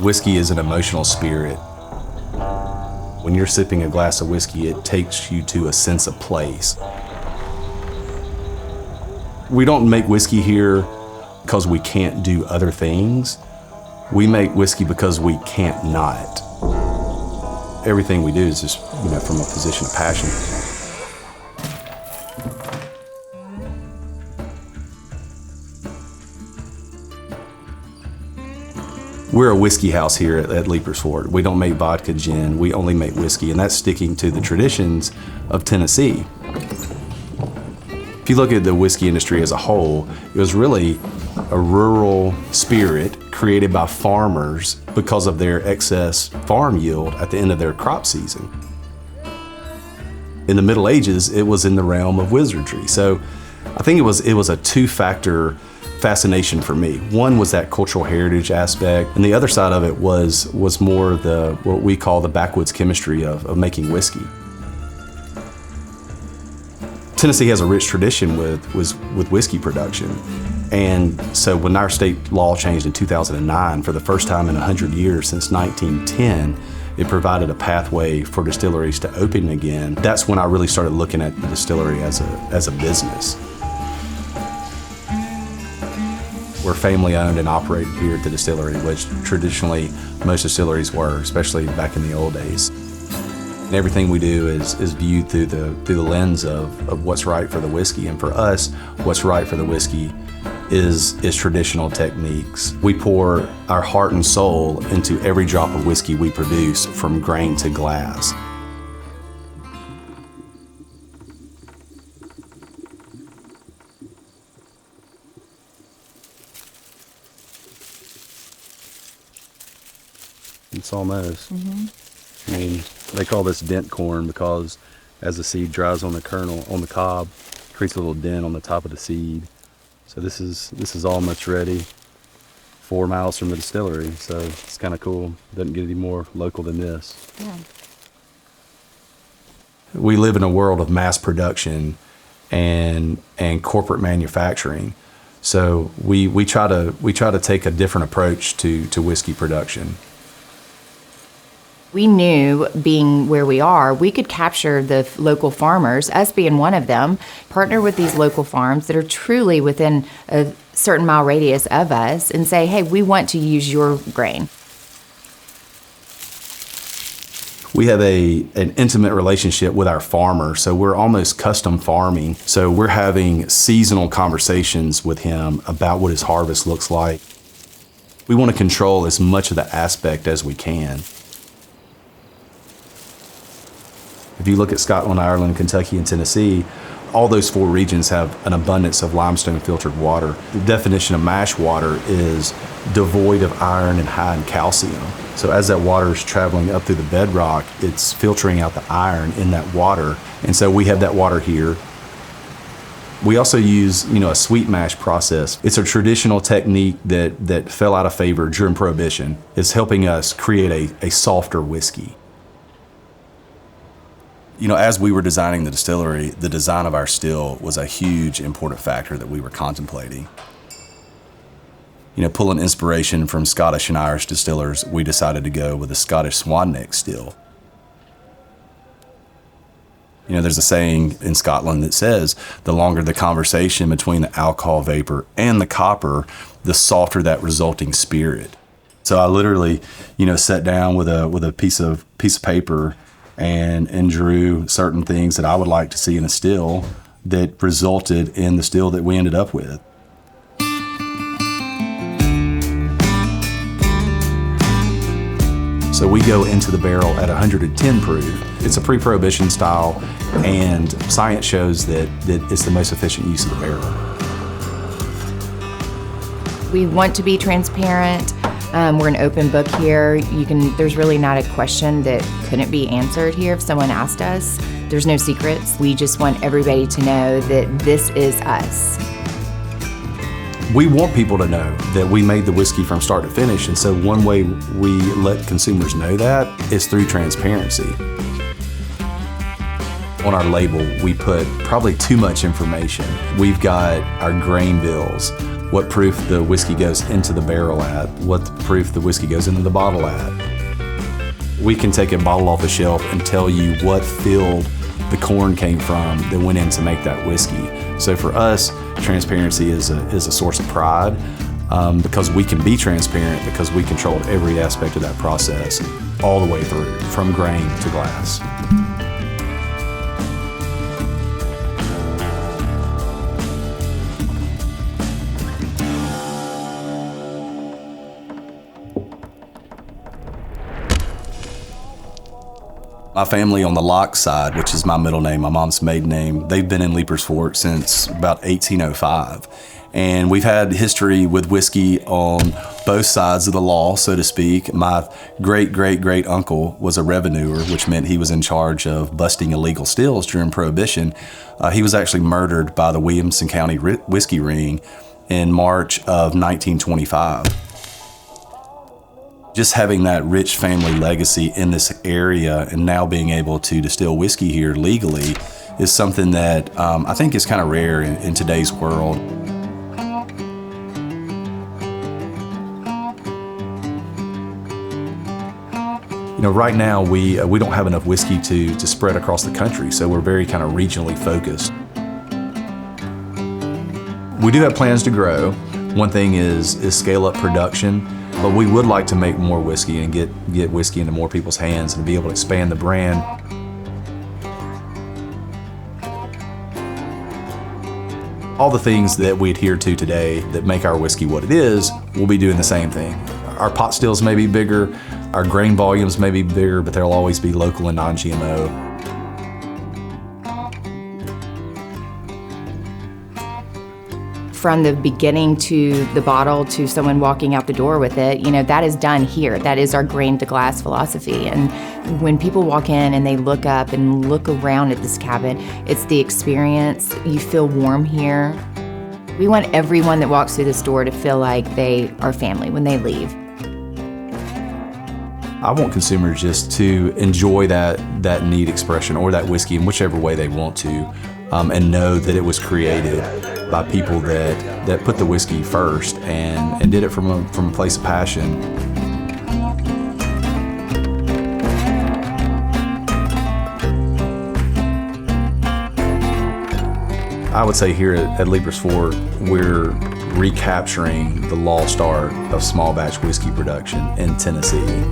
Whiskey is an emotional spirit. When you're sipping a glass of whiskey, it takes you to a sense of place. We don't make whiskey here because we can't do other things. We make whiskey because we can't not. Everything we do is just, from a position of passion. We're a whiskey house here at Leiper's Fort. We don't make vodka, gin, we only make whiskey, and that's sticking to the traditions of Tennessee. If you look at the whiskey industry as a whole, it was really a rural spirit created by farmers because of their excess farm yield at the end of their crop season. In the Middle Ages, it was in the realm of wizardry. So I think it was a two-factor fascination for me. One was that cultural heritage aspect, and the other side of it was more what we call the backwoods chemistry of making whiskey. Tennessee has a rich tradition with whiskey production. And so when our state law changed in 2009, for the first time in 100 years since 1910, it provided a pathway for distilleries to open again. That's when I really started looking at the distillery as a business. We're family owned and operated here at the distillery, which traditionally most distilleries were, especially back in the old days. And everything we do is viewed through the lens of what's right for the whiskey. And for us, what's right for the whiskey is traditional techniques. We pour our heart and soul into every drop of whiskey we produce, from grain to glass. It's almost. I mean, they call this dent corn because as the seed dries on the kernel, on the cob, it creates a little dent on the top of the seed. So this is almost ready, 4 miles from the distillery. So it's kind of cool. Doesn't get any more local than this. Yeah. We live in a world of mass production and corporate manufacturing. So we try to take a different approach to whiskey production. We knew, being where we are, we could capture the local farmers, us being one of them, partner with these local farms that are truly within a certain mile radius of us, and say, hey, we want to use your grain. We have an intimate relationship with our farmer, so we're almost custom farming. So we're having seasonal conversations with him about what his harvest looks like. We want to control as much of the aspect as we can. If you look at Scotland, Ireland, Kentucky, and Tennessee, all those 4 regions have an abundance of limestone filtered water. The definition of mash water is devoid of iron and high in calcium. So as that water is traveling up through the bedrock, it's filtering out the iron in that water. And so we have that water here. We also use, a sweet mash process. It's a traditional technique that fell out of favor during Prohibition. It's helping us create a softer whiskey. As we were designing the distillery, the design of our still was a huge important factor that we were contemplating. Pulling inspiration from Scottish and Irish distillers, we decided to go with a Scottish swan neck still. There's a saying in Scotland that says, the longer the conversation between the alcohol vapor and the copper, the softer that resulting spirit. So I literally, sat down with a piece of paper and drew certain things that I would like to see in a still that resulted in the still that we ended up with. So we go into the barrel at 110 proof. It's a pre-prohibition style, and science shows that it's the most efficient use of the barrel. We want to be transparent. We're an open book here. There's really not a question that couldn't be answered here if someone asked us. There's no secrets. We just want everybody to know that this is us. We want people to know that we made the whiskey from start to finish, and so one way we let consumers know that is through transparency. On our label, we put probably too much information. We've got our grain bills. what proof the whiskey goes into the barrel at, what proof the whiskey goes into the bottle at. We can take a bottle off the shelf and tell you what field the corn came from that went in to make that whiskey. So for us, transparency is a source of pride because we can be transparent because we control every aspect of that process all the way through, from grain to glass. My family on the Locke side, which is my middle name, my mom's maiden name, they've been in Leiper's Fork since about 1805. And we've had history with whiskey on both sides of the law, so to speak. My great uncle was a revenuer, which meant he was in charge of busting illegal stills during Prohibition. He was actually murdered by the Williamson County Whiskey Ring in March of 1925. Just having that rich family legacy in this area and now being able to distill whiskey here legally is something that I think is kind of rare in today's world. You know, right now we don't have enough whiskey to spread across the country, so we're very kind of regionally focused. We do have plans to grow. One thing is scale up production. But we would like to make more whiskey and get whiskey into more people's hands and be able to expand the brand. All the things that we adhere to today that make our whiskey what it is, we'll be doing the same thing. Our pot stills may be bigger, our grain volumes may be bigger, but they'll always be local and non-GMO. From the beginning to the bottle to someone walking out the door with it, you know, that is done here. That is our grain to glass philosophy. And when people walk in and they look up and look around at this cabin, it's the experience. You feel warm here. We want everyone that walks through this door to feel like they are family when they leave. I want consumers just to enjoy that neat expression or that whiskey in whichever way they want to, and know that it was created by people that put the whiskey first and did it from a place of passion. I would say here at Leiper's Fork, we're recapturing the lost art of small batch whiskey production in Tennessee.